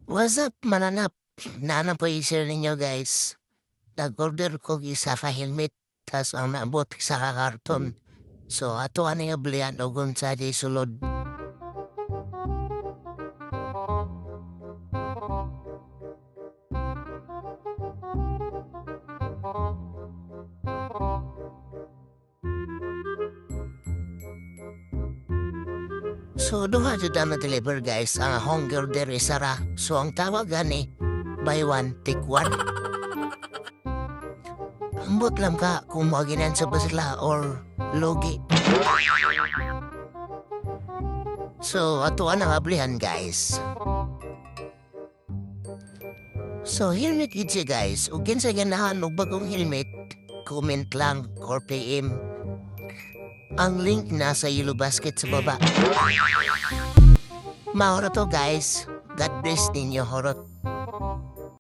What's up, mananap? Naana po i-share ninyo, guys. Nag-order ko isa ka helmet, tas ang naabot sa karton. So, ato ano yung blian o sa di sulod. So, duha jud na deliver, guys. Ang hunger there is sara. So, ang tawag gani, buy one, take one. Ambot lang ka kung maginan sa ba sila or logi. So, ato ang ablihan, guys. So, helmet gid siya, guys. Ug kinsa ganahan og bagong helmet, comment lang or PM. Ang link nasa yellow basket sa baba. Maura to, guys. God bless ninyo, horot.